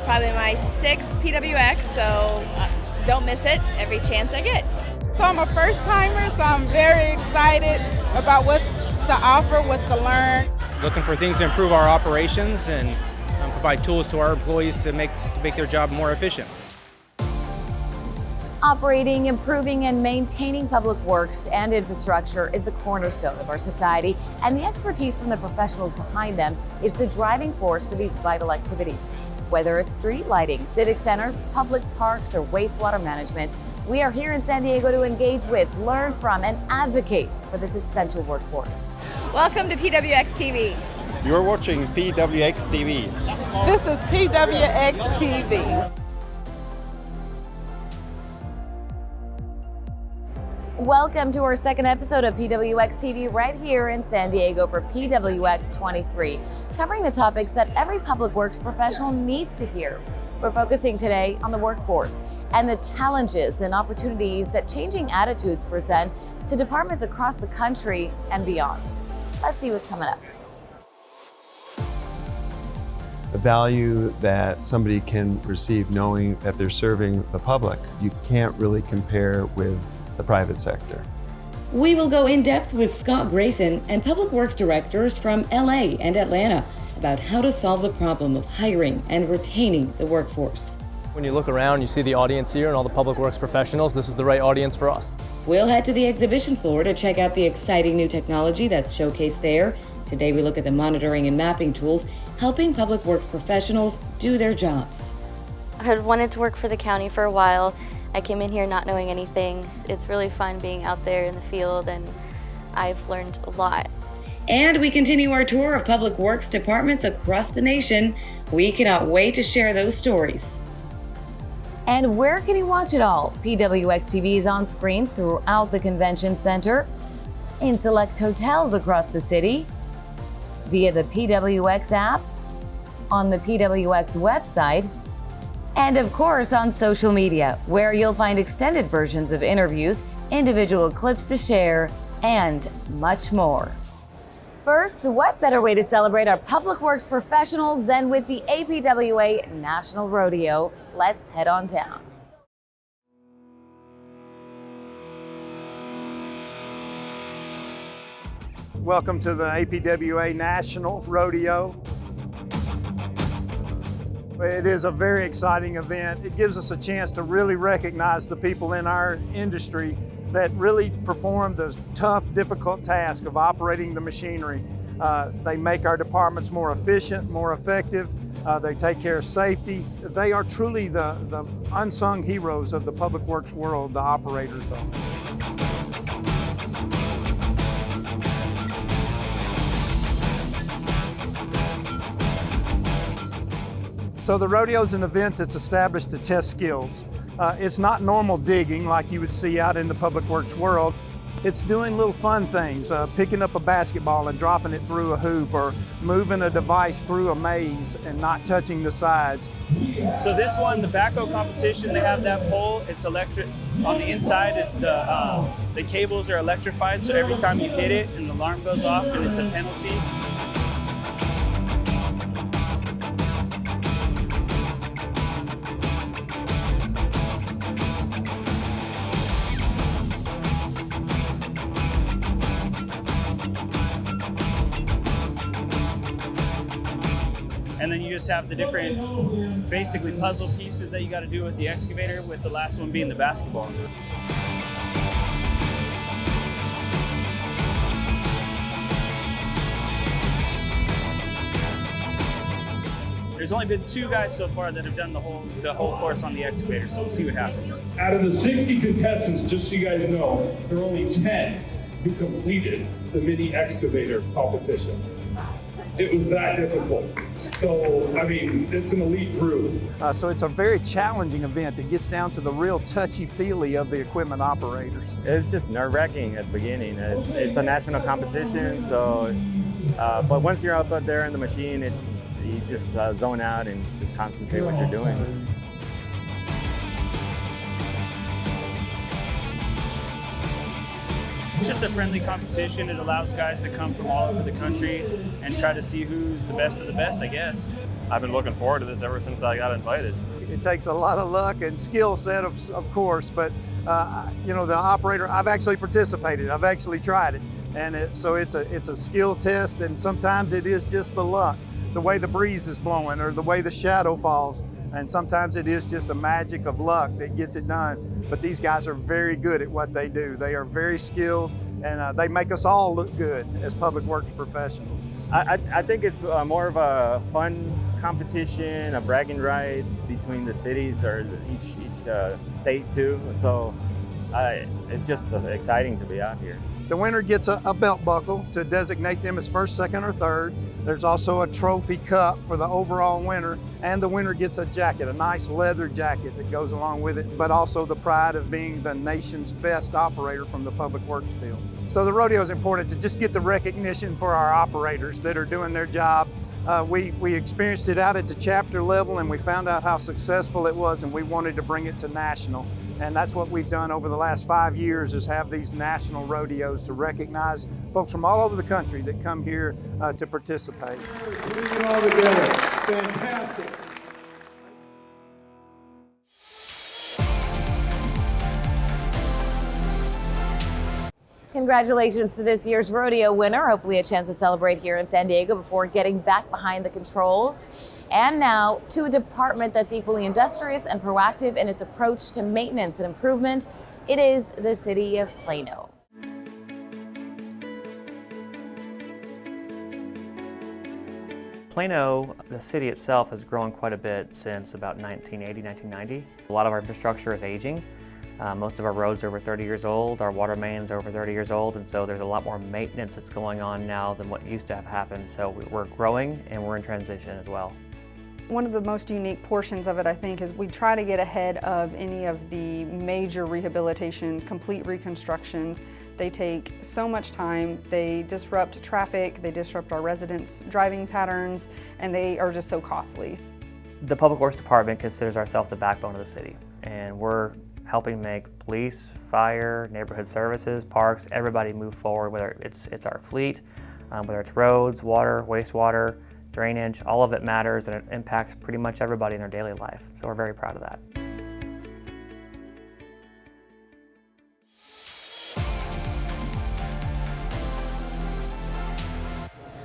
probably my sixth PWX, so don't miss it every chance I get. So I'm a first timer, so I'm very excited about what's to offer, what's to learn. Looking for things to improve our operations and provide tools to our employees to make their job more efficient. Operating, improving, and maintaining public works and infrastructure is the cornerstone of our society, and the expertise from the professionals behind them is the driving force for these vital activities. Whether it's street lighting, civic centers, public parks, or wastewater management, we are here in San Diego to engage with, learn from, and advocate for this essential workforce. Welcome to PWX TV. You're watching PWX TV. This is PWX TV. Welcome to our second episode of PWX TV right here in San Diego for PWX 23, covering the topics that every public works professional needs to hear. We're focusing today on the workforce and the challenges and opportunities that changing attitudes present to departments across the country and beyond. Let's see what's coming up. The value that somebody can receive knowing that they're serving the public, you can't really compare with the private sector. We will go in depth with Scott Grayson and Public Works directors from LA and Atlanta about how to solve the problem of hiring and retaining the workforce. When you look around, you see the audience here and all the public works professionals. This is the right audience for us. We'll head to the exhibition floor to check out the exciting new technology that's showcased there. Today we look at the monitoring and mapping tools helping public works professionals do their jobs. I had wanted to work for the county for a while. I came in here not knowing anything. It's really fun being out there in the field, and I've learned a lot. And we continue our tour of public works departments across the nation. We cannot wait to share those stories. And where can you watch it all? PWX TV is on screens throughout the convention center, in select hotels across the city, via the PWX app, on the PWX website, and of course on social media, where you'll find extended versions of interviews, individual clips to share, and much more. First, what better way to celebrate our public works professionals than with the APWA National Rodeo? Let's head on down. Welcome to the APWA National Rodeo. It is a very exciting event. It gives us a chance to really recognize the people in our industry that really perform the tough, difficult task of operating the machinery. They make our departments more efficient, more effective. They take care of safety. They are truly the unsung heroes of the public works world, the operators are. So the rodeo is an event that's established to test skills. It's not normal digging like you would see out in the public works world. It's doing little fun things, picking up a basketball and dropping it through a hoop, or moving a device through a maze and not touching the sides. So this one, the backhoe competition, they have that pole. It's electric on the inside. The cables are electrified, so every time you hit it, an alarm goes off and it's a penalty. And then you just have the different, basically puzzle pieces that you got to do with the excavator, with the last one being the basketball. There's only been 2 guys so far that have done the whole course on the excavator, so we'll see what happens. Out of the 60 contestants, just so you guys know, there are only 10 who completed the mini excavator competition. It was that difficult. So, I mean, it's an elite group. So it's a very challenging event. It gets down to the real touchy-feely of the equipment operators. It's just nerve-wracking at the beginning. It's a national competition, so, but once you're up there in the machine, you just zone out and just concentrate what you're doing. It's just a friendly competition. It allows guys to come from all over the country and try to see who's the best of the best, I guess. I've been looking forward to this ever since I got invited. It takes a lot of luck and skill set, of course, but you know, the operator, I've actually participated, I've actually tried it, and so it's a skill test, and sometimes it is just the luck, the way the breeze is blowing or the way the shadow falls, and sometimes it is just a magic of luck that gets it done. But these guys are very good at what they do. They are very skilled, and they make us all look good as public works professionals. I think it's more of a fun competition, a bragging rights between the cities or each state too. So it's just exciting to be out here. The winner gets a belt buckle to designate them as first, second, or third. There's also a trophy cup for the overall winner, and the winner gets a jacket, a nice leather jacket that goes along with it, but also the pride of being the nation's best operator from the public works field. So the rodeo is important to just get the recognition for our operators that are doing their job. We experienced it out at the chapter level, and we found out how successful it was, and we wanted to bring it to national. And that's what we've done over the last 5 years, is have these national rodeos to recognize folks from all over the country that come here to participate. Bring it all together. Fantastic. Congratulations to this year's rodeo winner. Hopefully a chance to celebrate here in San Diego before getting back behind the controls. And now to a department that's equally industrious and proactive in its approach to maintenance and improvement. It is the city of Plano. Plano, the city itself, has grown quite a bit since about 1980, 1990. A lot of our infrastructure is aging. Most of our roads are over 30 years old, our water mains are over 30 years old, and so there's a lot more maintenance that's going on now than what used to have happened. So we're growing and we're in transition as well. One of the most unique portions of it, I think, is we try to get ahead of any of the major rehabilitations, complete reconstructions. They take so much time, they disrupt traffic, they disrupt our residents' driving patterns, and they are just so costly. The Public Works Department considers ourselves the backbone of the city, and we're helping make police, fire, neighborhood services, parks, everybody move forward, whether it's our fleet, whether it's roads, water, wastewater, drainage, all of it matters, and it impacts pretty much everybody in their daily life. So we're very proud of that.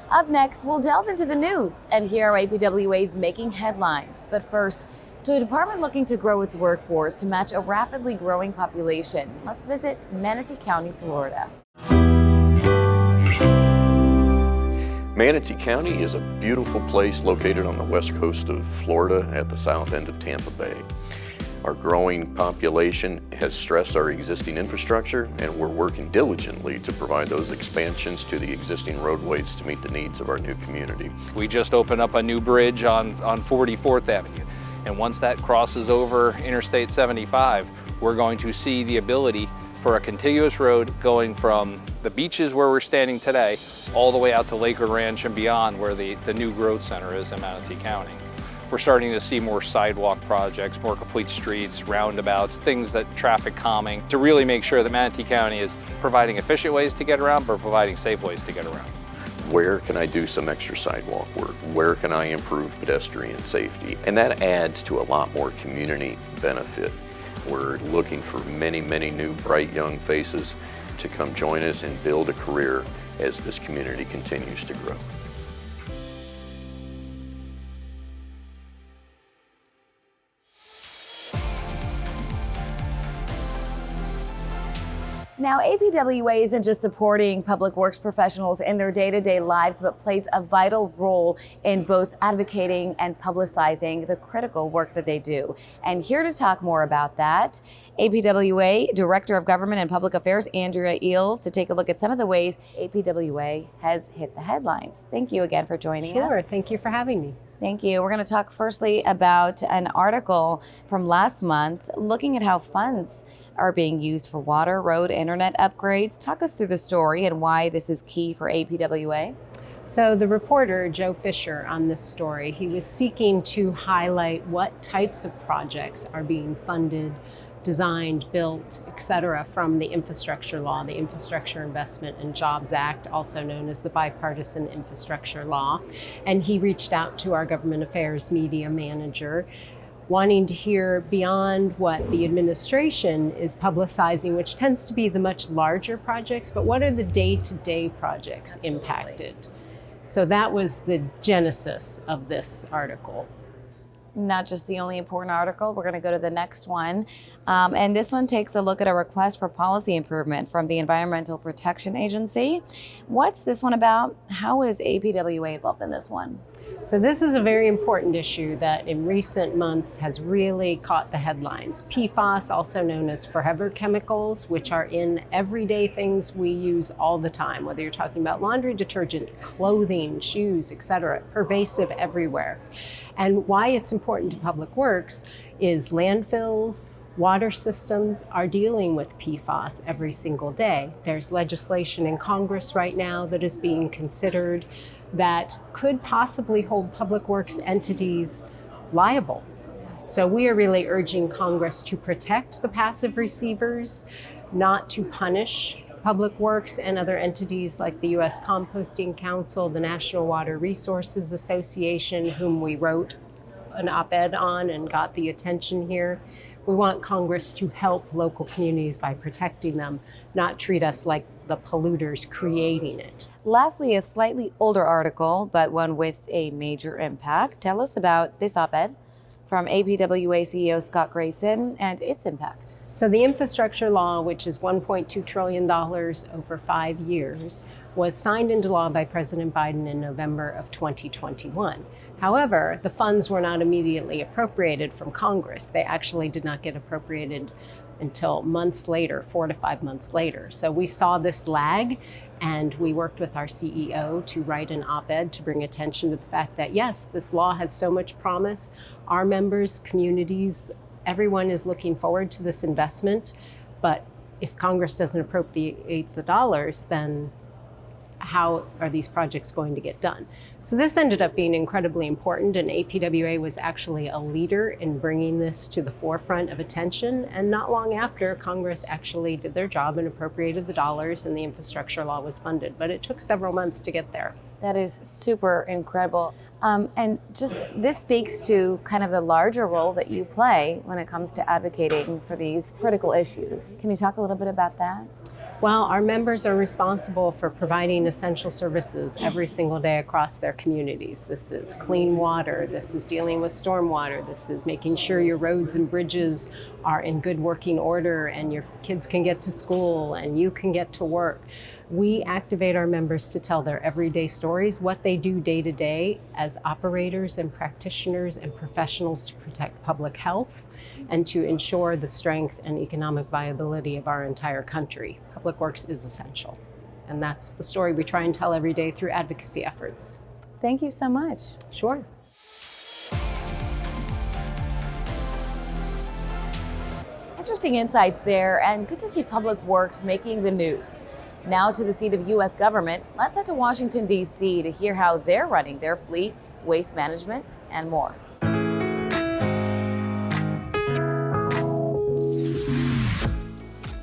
Up next, we'll delve into the news and hear how APWA is making headlines. But first, to a department looking to grow its workforce to match a rapidly growing population. Let's visit Manatee County, Florida. Manatee County is a beautiful place located on the west coast of Florida at the south end of Tampa Bay. Our growing population has stressed our existing infrastructure, and we're working diligently to provide those expansions to the existing roadways to meet the needs of our new community. We just opened up a new bridge on 44th Avenue. And once that crosses over Interstate 75, we're going to see the ability for a contiguous road going from the beaches where we're standing today all the way out to Lakewood Ranch and beyond, where the new growth center is in Manatee County. We're starting to see more sidewalk projects, more complete streets, roundabouts, things that traffic calming, to really make sure that Manatee County is providing efficient ways to get around, but providing safe ways to get around. Where can I do some extra sidewalk work? Where can I improve pedestrian safety? And that adds to a lot more community benefit. We're looking for many, many new bright young faces to come join us and build a career as this community continues to grow. Now, APWA isn't just supporting public works professionals in their day-to-day lives, but plays a vital role in both advocating and publicizing the critical work that they do. And here to talk more about that, APWA Director of Government and Public Affairs, Andrea Eels, to take a look at some of the ways APWA has hit the headlines. Thank you again for joining us. Sure, thank you for having me. Thank you. We're going to talk firstly about an article from last month looking at how funds are being used for water, road, internet upgrades. Talk us through the story and why this is key for APWA. So the reporter, Joe Fisher, on this story, he was seeking to highlight what types of projects are being funded designed, built, et cetera, from the infrastructure law, the Infrastructure Investment and Jobs Act, also known as the Bipartisan Infrastructure Law. And he reached out to our government affairs media manager, wanting to hear beyond what the administration is publicizing, which tends to be the much larger projects, but what are the day-to-day projects impacted? So that was the genesis of this article. Not just the only important article. We're going to go to the next one. And this one takes a look at a request for policy improvement from the Environmental Protection Agency. What's this one about? How is APWA involved in this one? So this is a very important issue that in recent months has really caught the headlines. PFAS, also known as forever chemicals, which are in everyday things we use all the time, whether you're talking about laundry detergent, clothing, shoes, etc., pervasive everywhere. And why it's important to Public Works is landfills, water systems are dealing with PFAS every single day. There's legislation in Congress right now that is being considered that could possibly hold Public Works entities liable. So we are really urging Congress to protect the passive receivers, not to punish Public Works and other entities like the U.S. Composting Council, the National Water Resources Association, whom we wrote an op-ed on and got the attention here. We want Congress to help local communities by protecting them, not treat us like the polluters creating it. Lastly, a slightly older article, but one with a major impact. Tell us about this op-ed from APWA CEO Scott Grayson and its impact. So the infrastructure law, which is $1.2 trillion over 5 years, was signed into law by President Biden in November of 2021. However, the funds were not immediately appropriated from Congress. They actually did not get appropriated until months later, 4 to 5 months later. So we saw this lag, and we worked with our CEO to write an op-ed to bring attention to the fact that, yes, this law has so much promise. Our members, communities, everyone is looking forward to this investment. But if Congress doesn't appropriate the dollars, then how are these projects going to get done? So this ended up being incredibly important, and APWA was actually a leader in bringing this to the forefront of attention. And not long after, Congress actually did their job and appropriated the dollars, and the infrastructure law was funded. But it took several months to get there. That is super incredible. And just this speaks to kind of the larger role that you play when it comes to advocating for these critical issues. Can you talk a little bit about that? Well, our members are responsible for providing essential services every single day across their communities. This is clean water, this is dealing with stormwater, this is making sure your roads and bridges are in good working order and your kids can get to school and you can get to work. We activate our members to tell their everyday stories, what they do day to day as operators and practitioners and professionals to protect public health and to ensure the strength and economic viability of our entire country. Public Works is essential. And that's the story we try and tell every day through advocacy efforts. Thank you so much. Sure. Interesting insights there, and good to see Public Works making the news. Now to the seat of U.S. government, let's head to Washington, D.C. to hear how they're running their fleet, waste management, and more.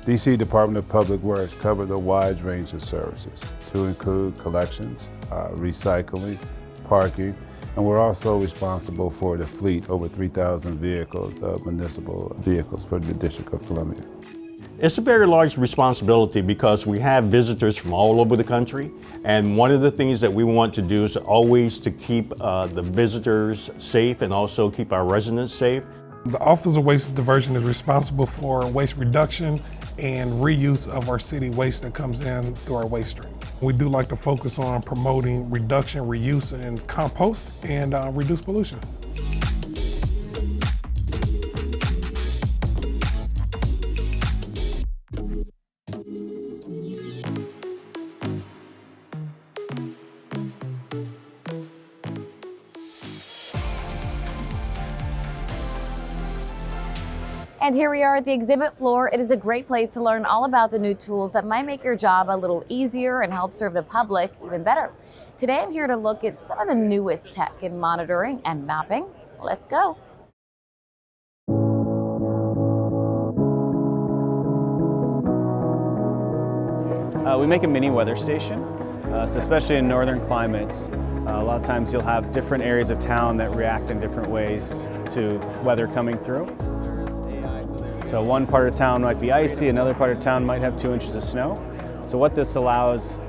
D.C. Department of Public Works covers a wide range of services to include collections, recycling, parking, and we're also responsible for the fleet, over 3,000 vehicles, municipal vehicles for the District of Columbia. It's a very large responsibility because we have visitors from all over the country, and one of the things that we want to do is always to keep the visitors safe and also keep our residents safe. The Office of Waste Diversion is responsible for waste reduction and reuse of our city waste that comes in through our waste stream. We do like to focus on promoting reduction, reuse, and compost, and reduce pollution. And here we are at the exhibit floor. It is a great place to learn all about the new tools that might make your job a little easier and help serve the public even better. Today I'm here to look at some of the newest tech in monitoring and mapping. Let's go. We make a mini weather station, so especially in northern climates. A lot of times you'll have different areas of town that react in different ways to weather coming through. So one part of town might be icy, another part of town might have 2 inches of snow. So what this allows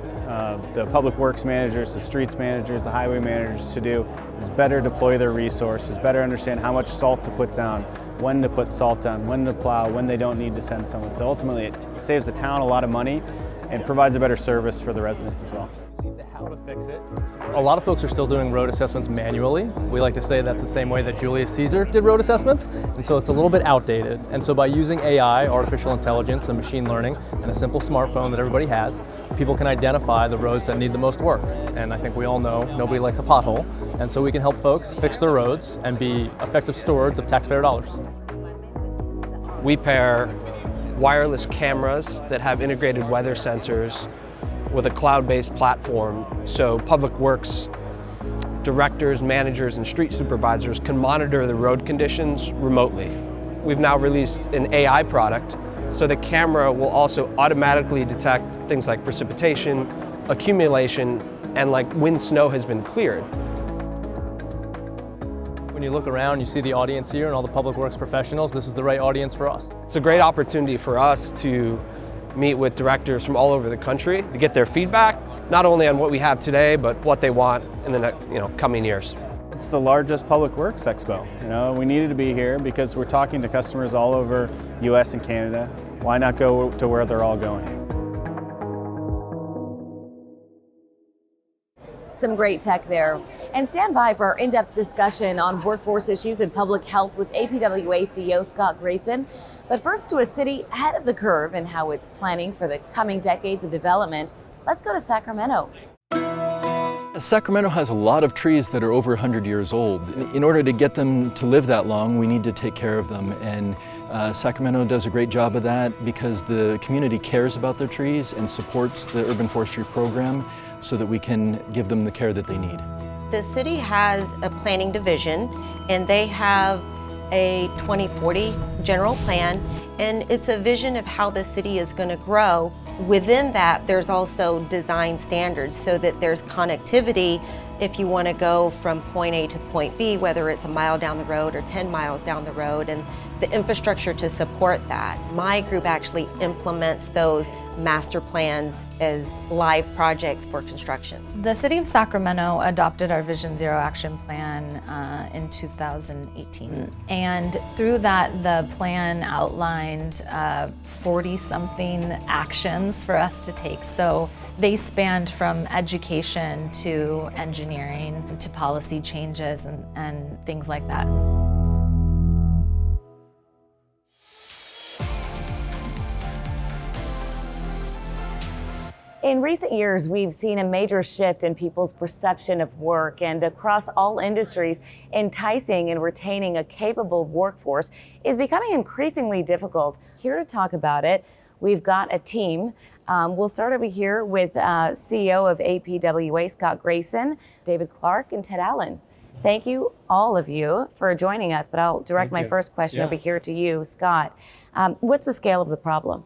the public works managers, the streets managers, the highway managers to do is better deploy their resources, better understand how much salt to put down, when to put salt down, when to plow, when they don't need to send someone. So ultimately it saves the town a lot of money and provides a better service for the residents as well. How to fix it. A lot of folks are still doing road assessments manually. We like to say that's the same way that Julius Caesar did road assessments, and so it's a little bit outdated. And so by using AI, artificial intelligence, and machine learning, and a simple smartphone that everybody has, people can identify the roads that need the most work. And I think we all know nobody likes a pothole, and so we can help folks fix their roads and be effective stewards of taxpayer dollars. We pair wireless cameras that have integrated weather sensors with a cloud-based platform, so public works directors, managers, and street supervisors can monitor the road conditions remotely. We've now released an AI product, so the camera will also automatically detect things like precipitation, accumulation, and like when snow has been cleared. When you look around, you see the audience here and all the public works professionals. This is the right audience for us. It's a great opportunity for us to meet with directors from all over the country to get their feedback, not only on what we have today, but what they want in the coming years. It's the largest public works expo. We needed to be here because we're talking to customers all over US and Canada. Why not go to where they're all going? Some great tech there. And stand by for our in-depth discussion on workforce issues and public health with APWA CEO Scott Grayson. But first, to a city ahead of the curve and how it's planning for the coming decades of development. Let's go to Sacramento. Sacramento has a lot of trees that are over 100 years old. In order to get them to live that long, we need to take care of them. And Sacramento does a great job of that because the community cares about their trees and supports the urban forestry program so that we can give them the care that they need. The city has a planning division and they have a 2040 general plan, and it's a vision of how the city is going to grow. Within that, there's also design standards so that there's connectivity if you want to go from point A to point B, whether it's a mile down the road or 10 miles down the road, and the infrastructure to support that. My group actually implements those master plans as live projects for construction. The City of Sacramento adopted our Vision Zero Action Plan in 2018. And through that, the plan outlined 40-something actions for us to take. So they spanned from education to engineering to policy changes and things like that. In recent years, we've seen a major shift in people's perception of work, and across all industries, enticing and retaining a capable workforce is becoming increasingly difficult. Here to talk about it, we've got a team. We'll start over here with CEO of APWA, Scott Grayson, David Clark, and Ted Allen. Thank you, all of you, for joining us, but I'll direct my first question over here to you, Scott. What's the scale of the problem?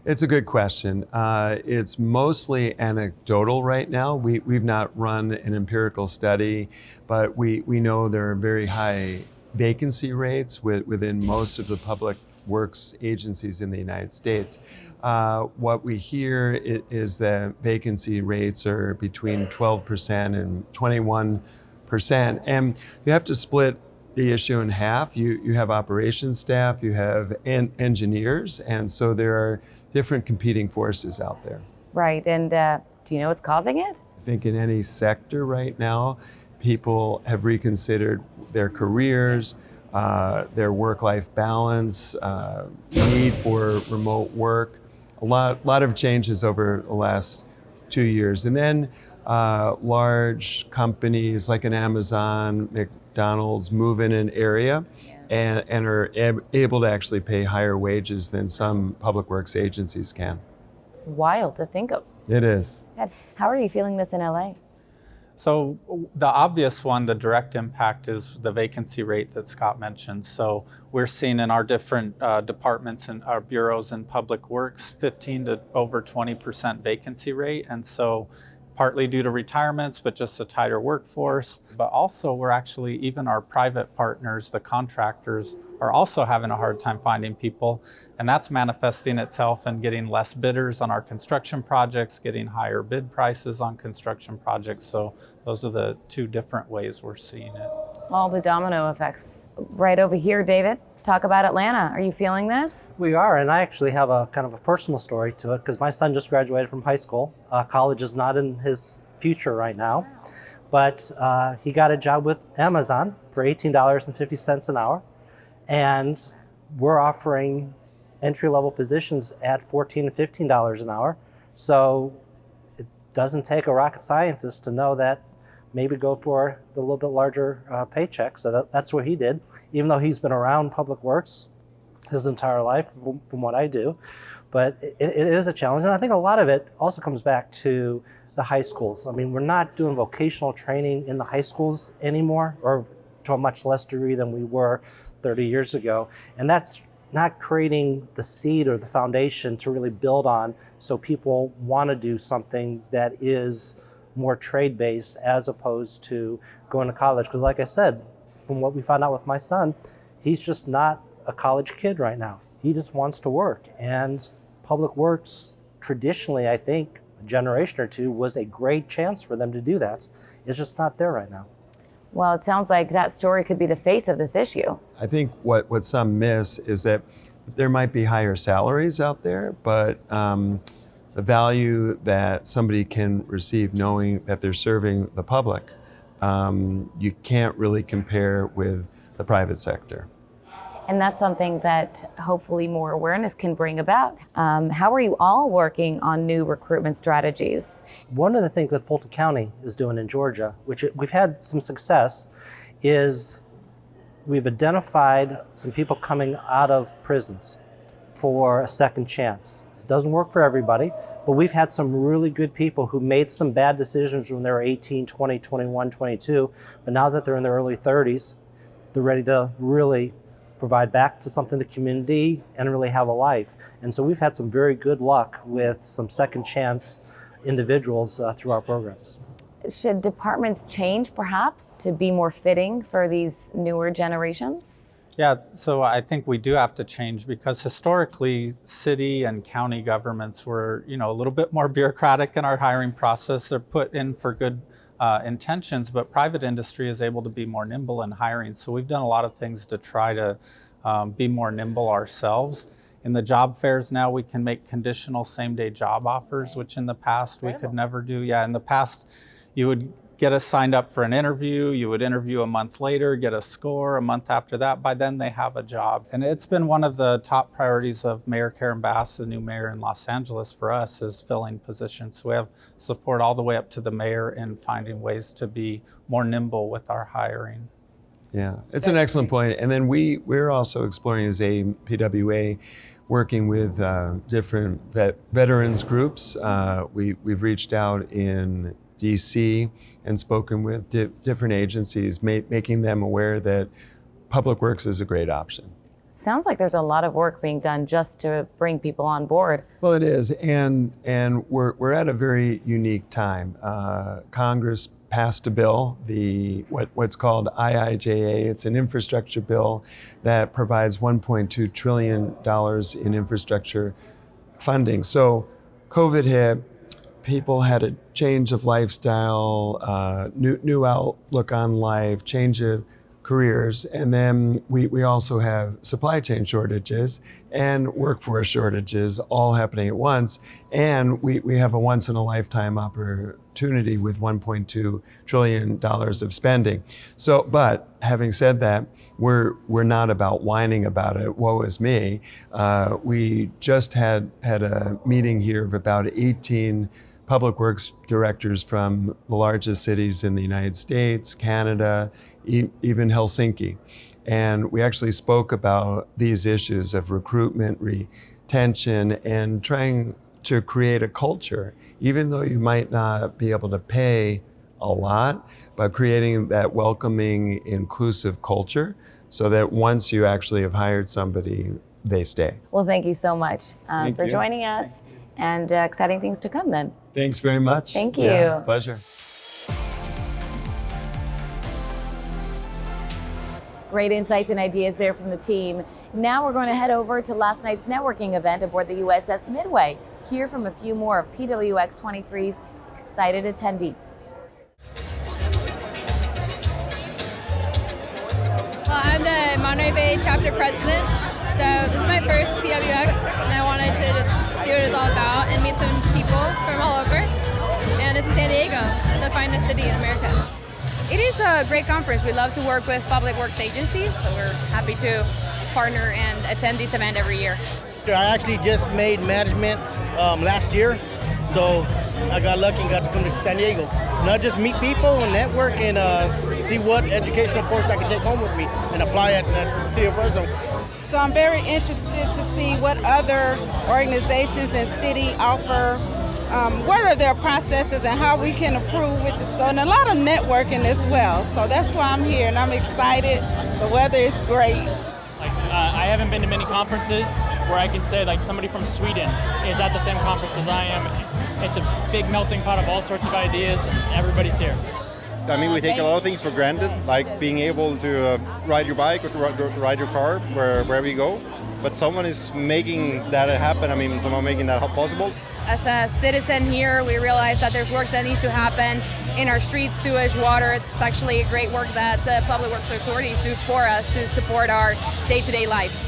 It's a good question. It's mostly anecdotal right now. We've not run an empirical study, but we know there are very high vacancy rates within most of the public works agencies in the United States. What we hear is that vacancy rates are between 12% and 21%. And you have to split the issue in half. You have operations staff, you have engineers, and so there are different competing forces out there. Right, and do you know what's causing it? I think in any sector right now, people have reconsidered their careers, their work-life balance, need for remote work. A lot of changes over the last 2 years. And then large companies like an Amazon, McDonald's move in an area and are able to actually pay higher wages than some public works agencies can. It's wild to think of. It is. Ted, how are you feeling this in LA? So the obvious one, the direct impact, is the vacancy rate that Scott mentioned. So we're seeing in our different departments and our bureaus in Public Works, 15 to over 20% vacancy rate. And so partly due to retirements, but just a tighter workforce. But also we're actually, even our private partners, the contractors, are also having a hard time finding people. And that's manifesting itself in getting less bidders on our construction projects, getting higher bid prices on construction projects. So those are the two different ways we're seeing it. All the domino effects. Right over here, David, talk about Atlanta. Are you feeling this? We are, and I actually have a kind of a personal story to it because my son just graduated from high school. College is not in his future right now, but he got a job with Amazon for $18.50 an hour, and we're offering entry-level positions at $14 and $15 an hour. So it doesn't take a rocket scientist to know that maybe go for the little bit larger paycheck. So that's what he did, even though he's been around Public Works his entire life from what I do. But it is a challenge. And I think a lot of it also comes back to the high schools. I mean, we're not doing vocational training in the high schools anymore, or to a much less degree than we were 30 years ago. And that's not creating the seed or the foundation to really build on, so people want to do something that is more trade-based as opposed to going to college. Because like I said, from what we found out with my son, he's just not a college kid right now. He just wants to work. And Public Works, traditionally, I think, a generation or two, was a great chance for them to do that. It's just not there right now. Well, it sounds like that story could be the face of this issue. I think what some miss is that there might be higher salaries out there, but the value that somebody can receive knowing that they're serving the public, you can't really compare with the private sector. And that's something that hopefully more awareness can bring about. How are you all working on new recruitment strategies? One of the things that Fulton County is doing in Georgia, which we've had some success, is we've identified some people coming out of prisons for a second chance. It doesn't work for everybody, but we've had some really good people who made some bad decisions when they were 18, 20, 21, 22, but now that they're in their early 30s, they're ready to really provide back to something to the community and really have a life. And so we've had some very good luck with some second chance individuals through our programs. Should departments change perhaps to be more fitting for these newer generations? Yeah, so I think we do have to change, because historically city and county governments were, a little bit more bureaucratic in our hiring process. They're put in for good intentions, but private industry is able to be more nimble in hiring. So we've done a lot of things to try to be more nimble ourselves. In the job fairs now, we can make conditional same-day job offers, which in the past we could never do. Yeah, in the past, you would get us signed up for an interview, you would interview a month later, get a score a month after that. By then they have a job. And it's been one of the top priorities of Mayor Karen Bass, the new mayor in Los Angeles, for us, is filling positions. So we have support all the way up to the mayor in finding ways to be more nimble with our hiring. Yeah, it's an excellent point. And then we're also exploring as a PWA, working with different veterans groups. We've reached out in DC and spoken with different agencies, making them aware that Public Works is a great option. Sounds like there's a lot of work being done just to bring people on board. Well, it is, and we're at a very unique time. Congress passed a bill, what's called IIJA. It's an infrastructure bill that provides $1.2 trillion in infrastructure funding. So COVID hit. People had a change of lifestyle, new outlook on life, change of careers, and then we also have supply chain shortages and workforce shortages all happening at once. And we have a once in a lifetime opportunity with $1.2 trillion of spending. So, but having said that, we're not about whining about it, woe is me. We just had a meeting here of about 18 Public Works directors from the largest cities in the United States, Canada, even Helsinki. And we actually spoke about these issues of recruitment, retention, and trying to create a culture. Even though you might not be able to pay a lot, but creating that welcoming, inclusive culture so that once you actually have hired somebody, they stay. Well, thank you so much for you. joining us, and exciting things to come then. Thanks very much. Thank you. Yeah, pleasure. Great insights and ideas there from the team. Now we're going to head over to last night's networking event aboard the USS Midway. Hear from a few more of PWX 23's excited attendees. Well, I'm the Monterey Bay chapter president, so this is my first PWX, and I wanted to just see what it's all about and meet some people from all over. And it's in San Diego, the finest city in America. It is a great conference. We love to work with public works agencies, so we're happy to partner and attend this event every year. I actually just made management last year, so I got lucky and got to come to San Diego. Not just meet people and network and see what educational course I can take home with me and apply at the city of Fresno. So I'm very interested to see what other organizations and city offer. What are their processes and how we can improve with it. So, and a lot of networking as well. So that's why I'm here and I'm excited. The weather is great. I haven't been to many conferences where I can say like somebody from Sweden is at the same conference as I am. It's a big melting pot of all sorts of ideas. Everybody's here. I mean, we take a lot of things for granted, like being able to ride your bike or to ride your car wherever you go. But someone is making that happen. I mean, someone making that possible. As a citizen here, we realize that there's work that needs to happen in our streets, sewage, water. It's actually a great work that public works authorities do for us to support our day-to-day lives.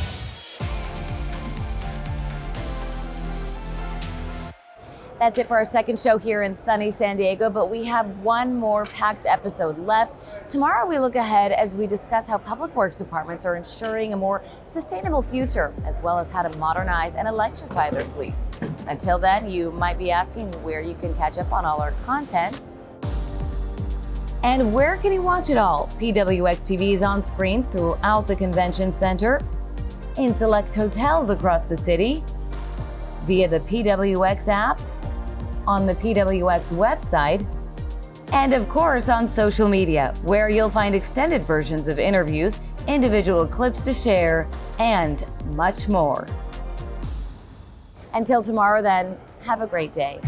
That's it for our second show here in sunny San Diego, but we have one more packed episode left. Tomorrow we look ahead as we discuss how public works departments are ensuring a more sustainable future, as well as how to modernize and electrify their fleets. Until then, you might be asking where you can catch up on all our content. And where can you watch it all? PWX TV is on screens throughout the convention center, in select hotels across the city, via the PWX app, on the PWX website, and of course on social media, where you'll find extended versions of interviews, individual clips to share, and much more. Until tomorrow then, have a great day.